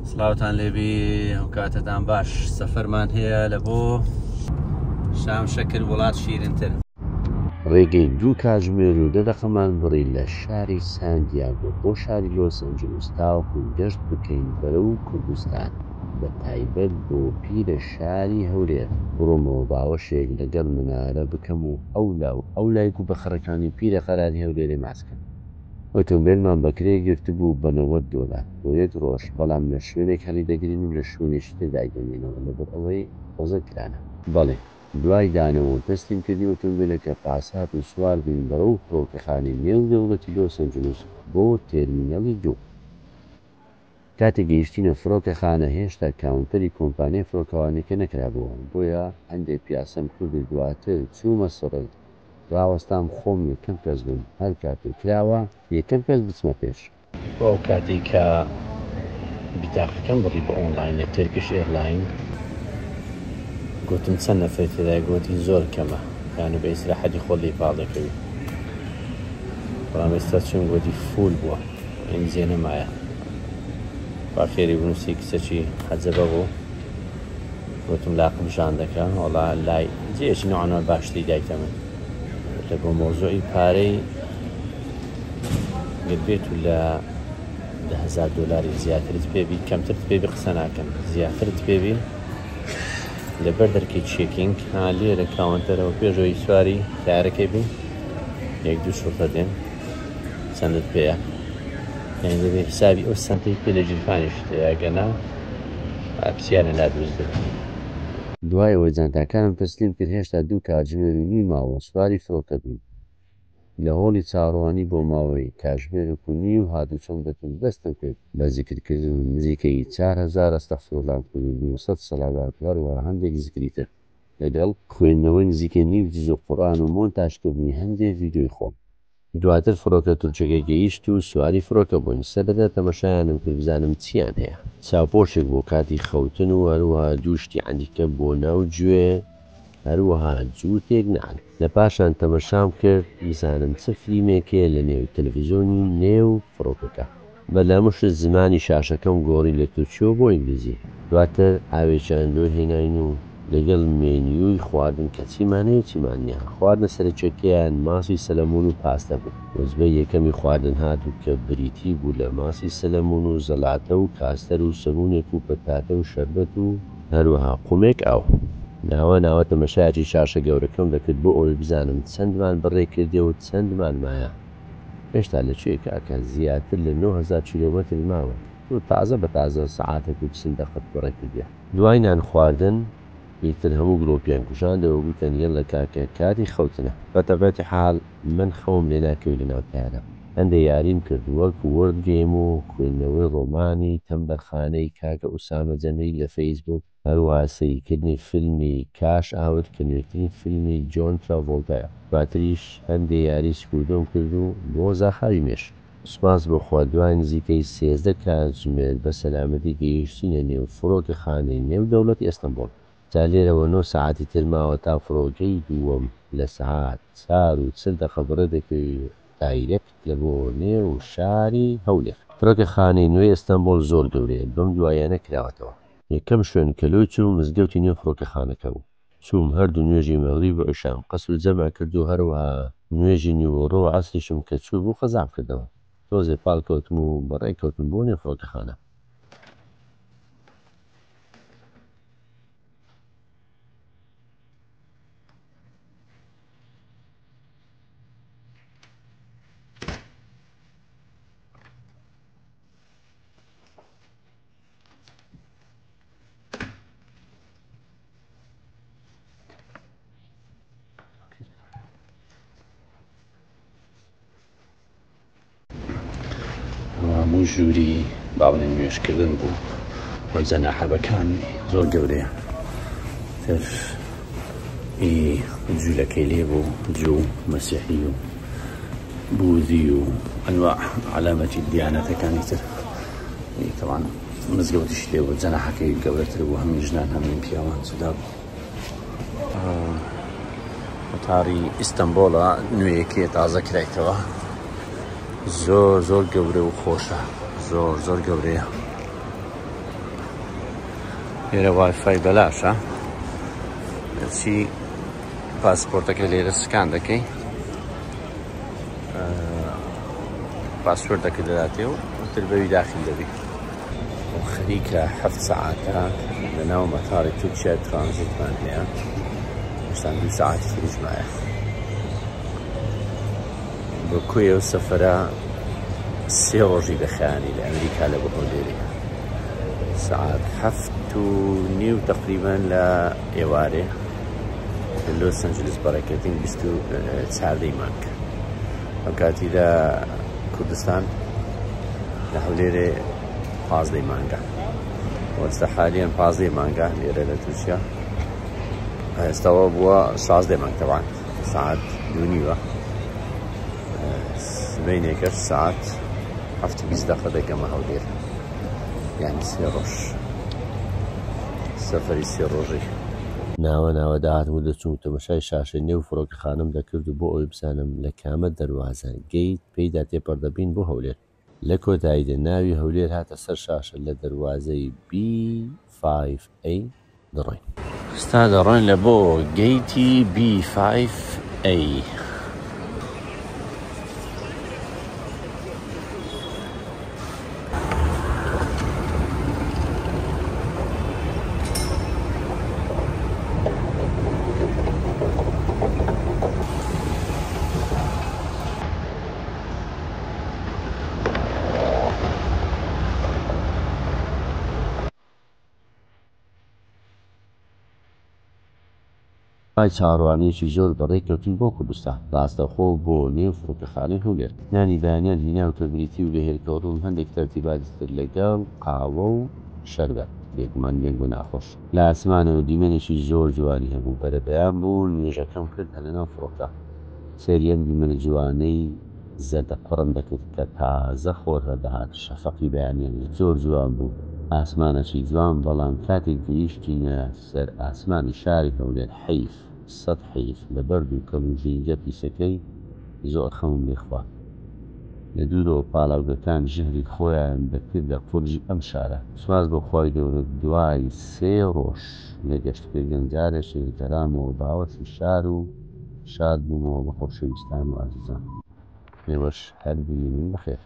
سڵاوتان لێبی ئەو کاتتان باش سەفەرمان هەیە لە بۆ شام شەکر وڵات شیرینتر. ڕێگەی دوو کاتژمێر و دەدەقەمان بڕی لە شاری سانتیاگۆ بۆ شاری لۆس ئەنجلس تاوەکو گەشت بکەین بەرەو کوردستان، بە تایبەت بۆ پیرە شاری هەولێر. بڕۆمەوە باوەشێک لەگەڵ منارە بکەم و ئەو لایک و بەخەرەکانی پیرە قەراری هەولێرێ ماسکەم. ئۆتۆمبیلمان بەکرێ گرتبوو بە $90 بۆ یەک ڕۆژ، بەڵام لە شوێنێک هەڵی دەگرین و لە شوێنێکی تێدایدەمێنەوە لەبەر ئەوەی قۆزە کرانە. بەڵێ دوای دانەوە دەستیم کردی ئۆتۆمبیلەکە پاسات و سوار بووین بەرەو فڕۆکەخانەی نێودەوڵەتی لۆس ئەنجلس بۆ تێرمینەڵی 2. کاتێک گەیشتینە فڕۆکەخانە هێشتا کاونتەری کۆمپانیای فڕۆکەوانێکە نەکرابووە، بۆیە هەندێک پیاسەم کردی. دواتر چوومە سڕێت، ڕاوەستام خۆم یەکەم کەس بم، هەر کاتێک کراوە یەکەم کەس بچمە پێش. بۆ ئەو کاتێک کە بیتاقەکەم بڕی بە ئۆنلاین لە ترکیش ئێرلاین، گوتم چەند نەفەر تێدای، گوتی زۆر کەمە، یانە بە ئیستراحەتی خۆڵی پاڵ دەکەوی. بەڵام ئێستا چون گوتی فول بووە، ئەنجێ نەمایە. باخێری بنووسی کچەکی حەجەبە بوو، گوتم لاقم ژان دەکە، وەڵا لای جێشی نوعانە باشتری دایکە من لە بۆ مۆزۆی پارەی گەبێت و لە $10,000 زیاترت پێبی، کەمترت پێبی قسە ناکەم، زیاترت پێبی لەبەر دەرکەی چێکینگ لێرە کاونتەرەوە پێشەوەی سواری تارەکەی بی 1-2 شوڕتە دێن چەندت پێەیە، یعنی دەبێت حسابی ئەو سەنتەی پێ لە جیرفانیش تێگەنا پرسیارە نادوزدێت. دوایەوە جانتاکانم تەسلیم کرد، هێشتا 2 کاتژمێر و نیم ماوە سواری فڕۆکە بووین. لە هۆڵی چاڕوانی بۆ ماوەی کاتژمێرێک و نیم هاتوچۆم دەتون دەستم کرد بە زیکردکردن و نزیکەی 4,000 ئەستەغفیرڵڵاه و 200 سەلاوات و هەندێک زیکری تر، لەگەڵ خوێندنەوەی نزیکەی نیو جزء قورئان و مۆنتاژکردنی هەندێک ڤیدیۆی خۆم. دواتر فڕۆکە تورکیەکە گەیشت و سواری فڕۆکە بووین. سەرەتا تەماشایانم کرد بزانم چیان هەیە، چاوپۆشێک بۆ کاتی خەوتن و هەروەها دووشتی عەندیکە بۆ ناو گوێ، هەروەها جووتێک نان. لە پاشان تەمەشام کرد بزانم چ فیلمێکێ لە نێو تەلەڤیزۆنی نێو فڕۆکەکە. بەلاموشت زمانی شاشەکەم گۆڕی لە تورکیەوە بۆ ئینگلیزی. دواتر ئاوێکیان لۆ هێناین و لەگەڵ مێنیوی خواردن کە چیمانەیە چیمان نییە. خواردنە سەرچێکیان ماسی سەلەمون و پاستە بوو. وەزبەی یەکەمی خواردن هاتوو کە بریتی بوو لە ماسی سەلەمون و زەڵاتە و کاستەر و سەبوونێک و پەتاتە و شەربەت و هەروەها قومێک ئاو. ناوە تەمەشایەکی شاشە گەورەکەم دەکرد بۆ ئەوەی بزانم چەندمان بڕێ کردێ و چەندمان مایە. هێشتا لەکوێ کاکە زیاتر لە 9,000 کیلۆمەتر ماوە و تازە بە تازە سەعاتێک و 40 دەقیقە بڕێ کردێ. دوای نان خواردن ئیتر هەموو گرۆپیان کوژاندەوە، گوتن یەڵە کاکە کاتی خەوتنە. بەتەبەتی حاڵ من خەوم لێ ناکەوی لە ناو تایارە. هەندێک یاریم کرد وەک وۆرد گێم و خوێندنەوەی ڕۆمانی تەمبەرخانەی کاکە ئوسامە جەمیل لە فەیسبوک، هەروەها سەیرکردنی فیلمی کاش ئاوت کە نوێترین فیلمی جۆن ترافۆڵتایە. دواتریش هەندێک یاری سپوردەم کرد و بۆ زاخاوی مێش. سوپاس بۆخوا دوای نزیکەی 13 کاتژمێر بە سەلامەتی گەیشتینە نێو فڕۆکەخانەی نێودەوڵەتی ئەستەمبۆڵ. تا لێرەوە 9 ساعتی تر ماوە تا فڕۆکەی دووەم لە سەعات 4:40 دەقیقە بڕێ دەکەوێت دایرێکت لە بۆ نێو شاری هەولێر. فڕۆکەخانەی نوێی ئەستەمبۆڵ زۆر گەورەیە، بەم دوایانە کراوەتەوە. یەکەم شوێن کە لۆ چووم مزگەوتی نێو فڕۆکەخانەکە بوو. چووم هەردوو نوێژی مەغریب و عیشام قەسر جەمع کرد و هەروەها نوێژی نیوەڕۆ و عەسریشم کە چوو بوو قەزام کردەوە. تۆزێ پاڵکەوتم و بەڕێکەوتم بۆ نێو فڕۆکەخانە. هەموو ژووری باڵێ نوێشکردن بوو بە جەناحەبەکان زۆر گەورەیە. تر جوولەکەی لێ بوو، جوو مەسیحی و بوذی و ئەنواع علامەتی دیانەتەکانی تر. تەوان مزگەوتیش لێ بوو، جەناحەکەی گەورەتر بوو، هەموو ژنان هەموو پیاوان جودا بوو. قەتاری ئیستەمبۆڵە نوێیەکێ تازە کرایتەوە، زۆر گەورە و خۆشە، زۆر گەورەیە. لێرە وایفای بەلاشە چی پاسپۆرتەکە لێرە سکان دەکەی پاسپۆرتەکە دەداتێ و تر بەوی داخل دەبی خەریکە 7 ساعاتە لەناو مەتاڕی تورکیا ترانزیتمان هەیە هێشتا 2 ساعاتی تریشمایە بۆ کوێ و سەفەرە 3 ڕۆژی بەخیانی لە ئەمریکا لە بۆ لێرە ساعات 7:30 تقریبا لە ئێوارێ لە لۆس ئەنجلس بەڕێکەوتین 24 مانگ ئەم کاتی لە کوردستان لە هەولێرێ 15 مانگە وەستا حالیان 15 مانگە لێرە لە تورکیا ئێستاوە بووە 16 مانگ تەوان ساعت 2:30 بینێکەش ساعت 7:20 دەقەیەکەمە هەولێر یعنی 3 ڕۆژ سەفەری 3 ڕۆژی ناوە داهاتم دەچوو تەمەشای شاشەی نێو فڕۆکەخانەم دەکرد و بۆ ئەوی بزانم لە کامە دەروازە گەیت پێیدا تێپەردەبین بۆ هەولێر لە کۆتاییدا ناوی هەولێر هاتە سەر شاشە لە دەروازەی B5A دەڕۆین ستا دەڕۆین لە بۆ گەیتی B5A چاڕوانێکی زۆر بەڕێککەوتین بۆ کوردستان ڕاستەخۆ بۆ نێو فڕۆکەخانەی هەولێر نانی بەیانیان هینا و کردبریتی و بەهێرکەوتون هەندێک تەرتیباتی تر لەگەڵ قاوە و شەربەت بێگومان لێک بوو ناخۆش لە ئاسمانەوە دیمەنێکی زۆر جوانی هەبوو بەرە بەیان بوو نوێژەکەم کرد لەناو فڕۆکە سەریەن دیمەنە جوانەی زەردە پڕم دەکرد کە تازە خۆرە دەهات شەفەقی بەیانیان زۆر جوان بوو ئاسمانەکی جوان بەڵام کاتێک گەیشتینە سەر ئاسمانی شاری هەولێر حەیف 100 حیف لە بەرد و کەڵوژینجە پیسەکەی زۆر خەمم لێخوا لە دوورەوە پاڵاوگەکان ژهری خۆیان دەکردە قورجی ئەم شارە سواز بۆ خۆی گەورە دوای 3 ڕۆژ لە گەشتکردنجارێکی گەرامەوە باوەسی شار و شاد بوومەوە بە خۆشەویستان و ئازیزان پێوەش هەر بینین بەخێر